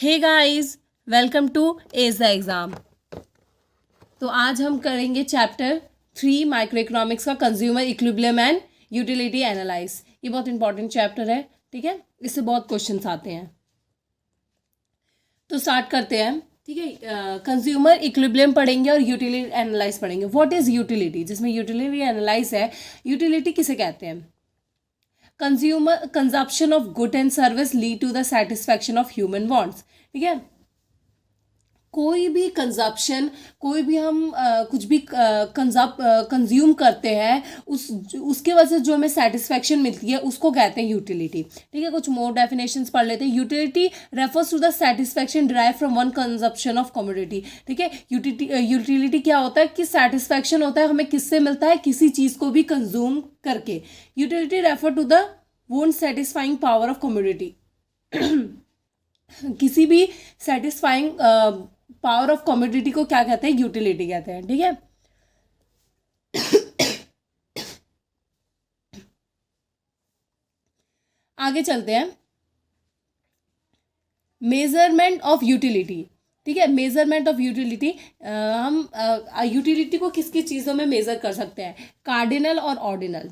Hey guys, welcome to ace the exam. तो आज हम करेंगे चैप्टर 3 माइक्रो इकोनॉमिक्स का consumer equilibrium and utility analyse. ये बहुत इंपॉर्टेंट चैप्टर है, ठीक है। इससे बहुत क्वेश्चंस आते हैं, तो स्टार्ट करते हैं। ठीक है, कंज्यूमर इक्विलिब्रियम पढ़ेंगे और यूटिलिटी एनालाइज पढ़ेंगे। व्हाट इज़ यूटिलिटी, जिसमें यूटिलिटी एनालाइज है। यूटिलिटी किसे कहते हैं? Consumer consumption of good and service lead to the satisfaction of human wants. ठीक है, कोई भी कंजप्शन, कोई भी हम कुछ भी कंज्यूम करते हैं, उसके वजह से जो हमें सेटिस्फैक्शन मिलती है उसको कहते हैं यूटिलिटी। ठीक है, कुछ मोर डेफिनेशंस पढ़ लेते हैं। Utility refers to the satisfaction derive from one consumption of commodity. ठीक है, यूटिलिटी क्या होता है कि सेटिस्फैक्शन होता है हमें किससे मिलता है, किसी चीज़ को भी कंज्यूम करके। यूटिलिटी रेफर टू द वोन सेटिस्फाइंग पावर ऑफ कमोडिटी। किसी भी सेटिस्फाइंग पावर ऑफ कमोडिटी को क्या कहते हैं? यूटिलिटी कहते हैं। ठीक है, आगे चलते हैं। Measurement of utility. ठीक है, मेजरमेंट ऑफ यूटिलिटी, हम यूटिलिटी को किस किस चीज़ों में मेजर कर सकते हैं? कार्डिनल और ऑर्डिनल।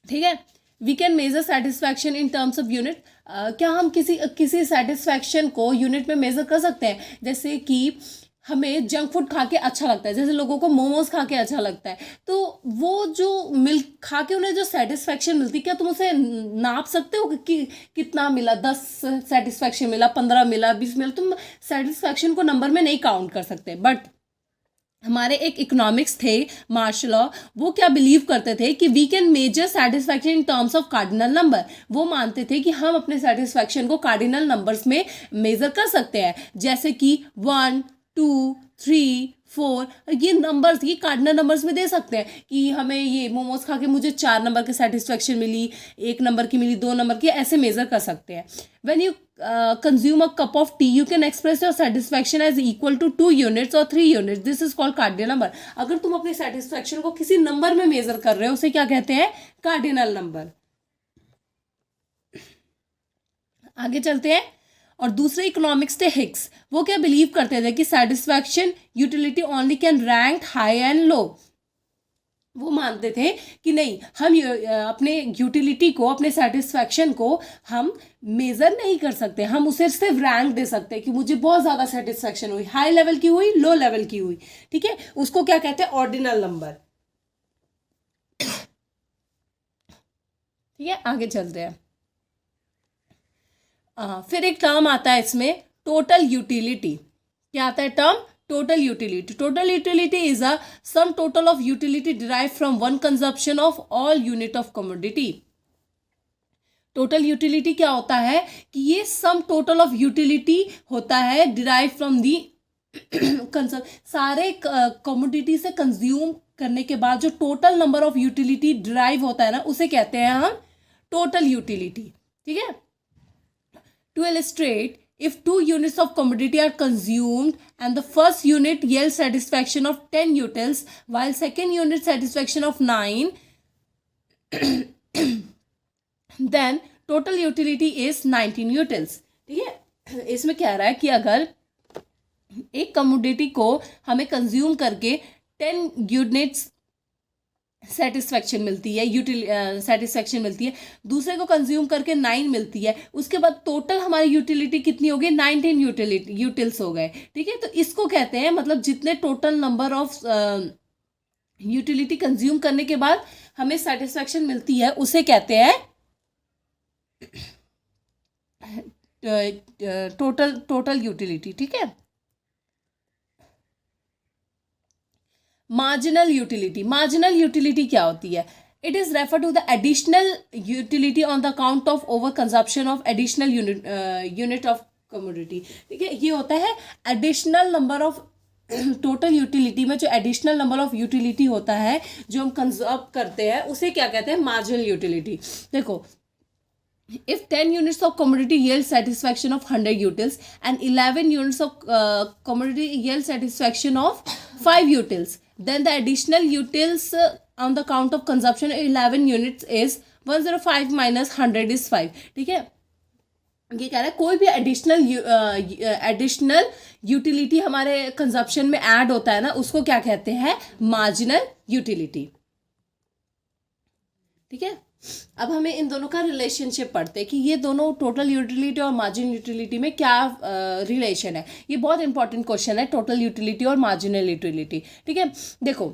ठीक है, we can measure satisfaction in terms of unit. क्या हम किसी सेटिस्फैक्शन को यूनिट में मेजर कर सकते हैं? जैसे कि हमें जंक फूड खा के अच्छा लगता है, जैसे लोगों को मोमोज खा के अच्छा लगता है, तो वो जो मिल्क खा के उन्हें जो सेटिस्फैक्शन मिलती है, क्या तुम उसे नाप सकते हो कि कितना मिला? 10 सेटिस्फैक्शन मिला, 15 मिला, 20 मिला? तुम सेटिस्फैक्शन को नंबर में नहीं काउंट कर सकते। बट हमारे एक इकोनॉमिक्स थे, मार्शल लॉ, वो क्या बिलीव करते थे कि we can measure satisfaction in terms of cardinal number. वो मानते थे कि हम अपने सेटिस्फैक्शन को कार्डिनल नंबर्स में मेजर कर सकते हैं, जैसे कि 1, 2, 3, 4। ये नंबर्स, ये कार्डिनल नंबर्स में दे सकते हैं कि हमें ये मोमोज खा के मुझे 4 नंबर की सेटिस्फैक्शन मिली, 1 नंबर की मिली, 2 नंबर की, ऐसे मेजर कर सकते हैं। When you consume a cup of tea, you can express your satisfaction as equal to 2 units or 3 units. This is called cardinal number. अगर तुम अपनी सेटिस्फैक्शन को किसी नंबर में मेजर कर रहे हो, उसे क्या कहते हैं? Cardinal number. आगे चलते हैं। और दूसरे इकोनॉमिक्स थे हिग्स। वो क्या बिलीव करते थे कि satisfaction utility only can rank high and low. वो मानते थे कि नहीं, हम अपने यूटिलिटी को, अपने सेटिस्फैक्शन को हम मेज़र नहीं कर सकते, हम उसे सिर्फ रैंक दे सकते हैं कि मुझे बहुत ज़्यादा सेटिस्फैक्शन हुई, हाई लेवल की हुई, लो लेवल की हुई। ठीक है, उसको क्या कहते हैं? Ordinal number. ठीक है, आगे चलते हैं। फिर एक टर्म आता है इसमें, टोटल यूटिलिटी। क्या आता है term? total utility. Total utility is a sum total of utility derived from one consumption of all unit of commodity. Total utility क्या होता है कि ये सम टोटल ऑफ यूटिलिटी होता है डिराइव फ्रॉम दी सारे कमोडिटी से कंज्यूम करने के बाद जो total number of utility derive होता है ना, उसे कहते हैं हम टोटल यूटिलिटी। ठीक है, to illustrate, if 2 units of commodity are consumed and the first unit yields satisfaction of 10 utils while second unit satisfaction of 9, then total utility is 19 utils. ठीक है, इसमें कह रहा है कि अगर एक कमोडिटी को हमें कंज्यूम करके 10 यूनिट्स सेटिस्फैक्शन मिलती है, सेटिस्फैक्शन मिलती है, दूसरे को कंज्यूम करके 9 मिलती है, उसके बाद टोटल हमारी यूटिलिटी कितनी हो गई? 19 यूटिल्स हो गए। ठीक है, तो इसको कहते हैं, मतलब जितने total number of utility consume करने के बाद हमें सेटिस्फैक्शन मिलती है, उसे कहते हैं टोटल यूटिलिटी। ठीक है, मार्जिनल यूटिलिटी। मार्जिनल यूटिलिटी क्या होती है? It is refer to the additional utility on the account of over consumption of additional unit of commodity. ठीक है, ये होता है additional number of total utility में जो एडिशनल नंबर ऑफ यूटिलिटी होता है जो हम कंजर्व करते हैं, उसे क्या कहते हैं? Marginal utility. देखो, if 10 units of commodity yield satisfaction of 100 utils and 11 units of commodity yield satisfaction of 5 utils, then the additional utils on the count of consumption 11 units is 105 minus 100 is 5. ठीक है, ये कह रहा है कोई भी additional utility हमारे consumption में ऐड होता है ना, उसको क्या कहते हैं, मार्जिनल यूटिलिटी। ठीक है, अब हमें इन दोनों का रिलेशनशिप पढ़ते हैं कि ये दोनों टोटल यूटिलिटी और मार्जिनल यूटिलिटी में क्या रिलेशन है। ये बहुत इंपॉर्टेंट क्वेश्चन है, टोटल यूटिलिटी और मार्जिनल यूटिलिटी। ठीक है, देखो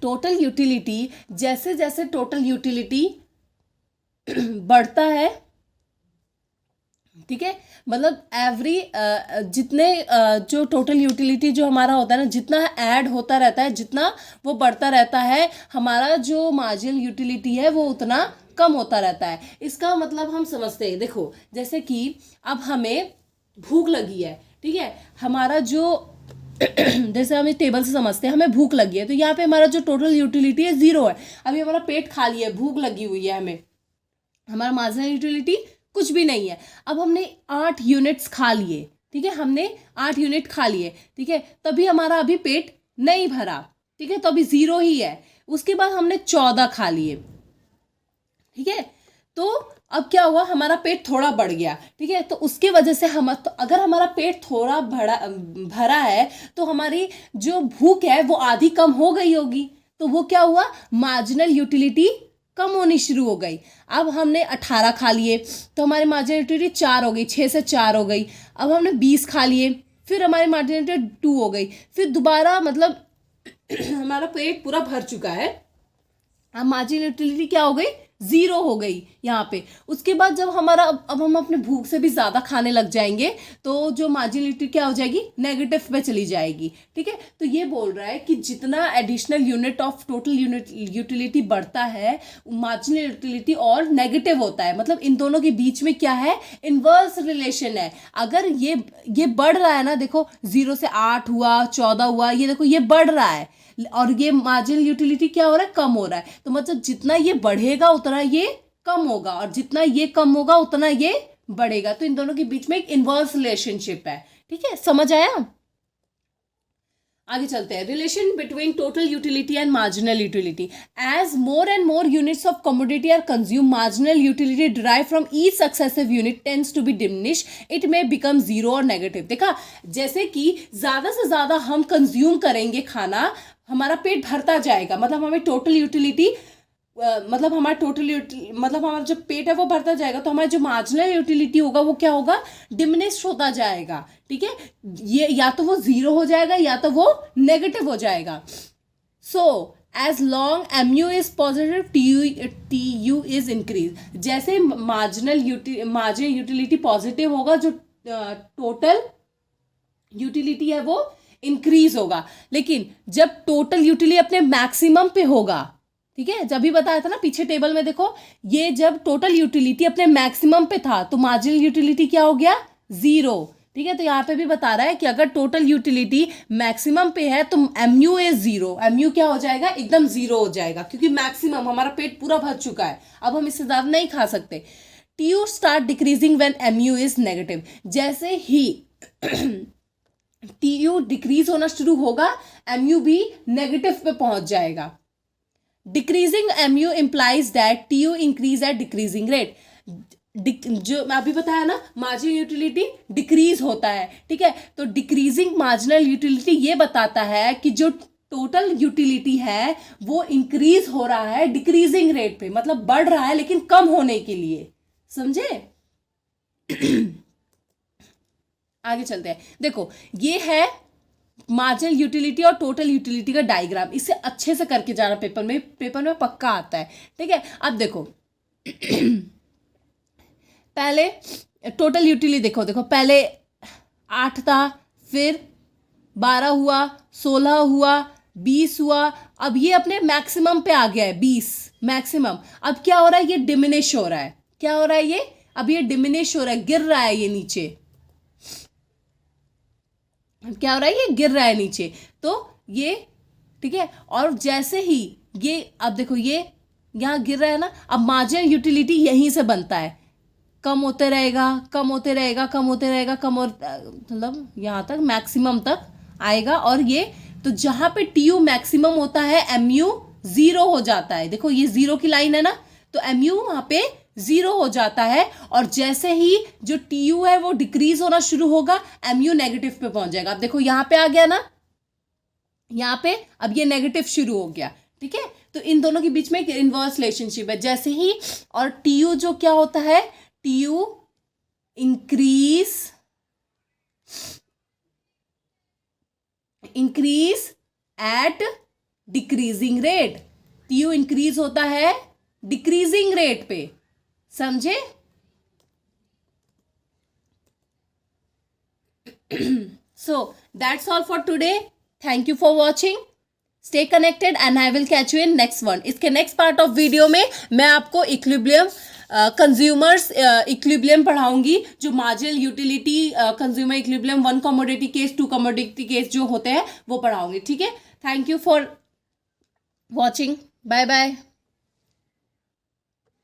टोटल यूटिलिटी, जैसे जैसे टोटल यूटिलिटी बढ़ता है, ठीक है, मतलब एवरी जितने जो टोटल यूटिलिटी जो हमारा होता है ना, जितना ऐड होता रहता है, जितना वो बढ़ता रहता है, हमारा जो मार्जिनल यूटिलिटी है वो उतना कम होता रहता है। इसका मतलब हम समझते हैं, देखो जैसे कि अब हमें भूख लगी है, ठीक है, हमारा जो जैसे हम इस टेबल से समझते हैं, हमें भूख लगी है, तो यहाँ पे हमारा जो टोटल यूटिलिटी है 0 है। अभी हमारा पेट खाली है, भूख लगी हुई है हमें, हमारा मार्जिनल यूटिलिटी कुछ भी नहीं है। अब हमने 8 यूनिट्स खा लिए, ठीक है, हमने 8 यूनिट खा लिए, ठीक है, तभी हमारा अभी पेट नहीं भरा, ठीक है, तो अभी 0 ही है। उसके बाद हमने 14 खा लिए, ठीक है, तो अब क्या हुआ, हमारा पेट थोड़ा बढ़ गया, ठीक है, तो उसके वजह से हम तो अगर हमारा पेट थोड़ा भरा है तो हमारी जो भूख है वो आधी कम हो गई होगी, तो वो क्या हुआ, मार्जिनल यूटिलिटी कम होनी शुरू हो गई। अब हमने 18 खा लिए तो हमारी मार्जिनल यूटिलिटी 4 हो गई, 6 से 4 हो गई। अब हमने 20 खा लिए, फिर हमारी मार्जिनल यूटिलिटी 2 हो गई, फिर दोबारा मतलब हमारा पेट पूरा भर चुका है, अब मार्जिनल यूटिलिटी क्या हो गई, 0 हो गई यहाँ पे। उसके बाद जब हमारा अब हम अपने भूख से भी ज़्यादा खाने लग जाएंगे तो जो मार्जिनल यूटिलिटी क्या हो जाएगी, नेगेटिव पे चली जाएगी। ठीक है, तो ये बोल रहा है कि जितना additional unit of total utility बढ़ता है, मार्जिनल यूटिलिटी और नेगेटिव होता है। मतलब इन दोनों के बीच में क्या है, इनवर्स रिलेशन है। अगर ये बढ़ रहा है ना, देखो 0 से 8 हुआ, 14 हुआ, ये देखो ये बढ़ रहा है, और ये मार्जिनल यूटिलिटी क्या हो रहा है, कम हो रहा है। तो मतलब जितना ये बढ़ेगा उतना ये कम होगा, और जितना ये कम होगा उतना ये बढ़ेगा। तो इन दोनों के बीच में एक इनवर्स रिलेशनशिप है। ठीक है, समझ आया? आगे चलते हैं, relation between total utility and marginal utility. As more and more units of commodity are consume, marginal utility derive from each successive unit tends to be diminish, it may become 0 और negative. देखा, जैसे कि ज्यादा से ज्यादा हम consume करेंगे खाना, हमारा पेट भरता जाएगा, मतलब हमें टोटल यूटिलिटी मतलब हमारा जो पेट है वो बढ़ता जाएगा, तो हमारा जो मार्जिनल यूटिलिटी होगा वो क्या होगा, डिमिनिश होता जाएगा। ठीक है, ये या तो वो 0 हो जाएगा या तो वो नेगेटिव हो जाएगा। So as long MU is positive, TU is increase. जैसे मार्जिनल यूटिलिटी पॉजिटिव होगा, जो टोटल यूटिलिटी है वो इंक्रीज होगा। लेकिन जब टोटल यूटिलिटी अपने मैक्सिमम पे होगा, ठीक है, जब भी बताया था ना पीछे टेबल में, देखो ये जब टोटल यूटिलिटी अपने मैक्सिमम पे था तो मार्जिनल यूटिलिटी क्या हो गया, 0। ठीक है, तो यहाँ पे भी बता रहा है कि अगर टोटल यूटिलिटी मैक्सिमम पे है तो MU इज 0, MU क्या हो जाएगा, एकदम 0 हो जाएगा, क्योंकि मैक्सिमम हमारा पेट पूरा भर चुका है, अब हम इससे ज्यादा नहीं खा सकते। TU start decreasing when MU is negative. जैसे ही TU डिक्रीज होना शुरू होगा, MU भी नेगेटिव पे पहुंच जाएगा। Decreasing MU implies that TU increase at decreasing rate। जो मैं अभी बताया ना, मार्जिनल यूटिलिटी डिक्रीज होता है, ठीक है, तो डिक्रीजिंग मार्जिनल यूटिलिटी ये बताता है कि जो टोटल यूटिलिटी है वो इंक्रीज हो रहा है डिक्रीजिंग रेट पे, मतलब बढ़ रहा है लेकिन कम होने के लिए। समझे? आगे चलते हैं, देखो ये है मार्जिनल यूटिलिटी और टोटल यूटिलिटी का डायग्राम। इसे अच्छे से करके जाना, पेपर में पक्का आता है। ठीक है, अब देखो पहले टोटल यूटिलिटी देखो पहले 8 था, फिर 12 हुआ, 16 हुआ, 20 हुआ, अब ये अपने मैक्सिमम पे आ गया है, 20 मैक्सिमम। अब क्या हो रहा है, ये डिमिनिश हो रहा है। क्या हो रहा है, ये अब ये डिमिनिश हो रहा है, गिर रहा है ये नीचे। क्या हो रहा है, ये गिर रहा है नीचे, तो ये ठीक है। और जैसे ही ये अब देखो ये यहाँ गिर रहा है ना, अब मार्जिनल यूटिलिटी यहीं से बनता है, कम होते रहेगा, कम होते रहेगा, कम होते रहेगा, मतलब यहाँ तक मैक्सिमम तक आएगा। और ये तो जहाँ पे TU मैक्सिमम होता है MU 0 हो जाता है। देखो ये 0 की लाइन है ना, तो MU वहाँ पे जीरो हो जाता है, और जैसे ही जो टी यू है वो डिक्रीज होना शुरू होगा, एम यू नेगेटिव पे पहुंच जाएगा। अब देखो यहाँ पे आ गया ना, यहाँ पे अब ये नेगेटिव शुरू हो गया, ठीक है। तो इन दोनों के बीच में एक इनवर्स रिलेशनशिप है, जैसे ही, और टी यू जो क्या होता है, T U increase at decreasing rate. T U increase होता है डिक्रीजिंग रेट पे, समझे। So that's all for today. Thank you for watching. Stay connected and I will catch you in next one. इसके next part of video में मैं आपको equilibrium consumers equilibrium पढ़ाऊंगी, जो marginal utility consumer equilibrium, 1 commodity case, 2 commodity case जो होते हैं वो पढ़ाऊंगी, ठीक है। Thank you for watching, bye bye.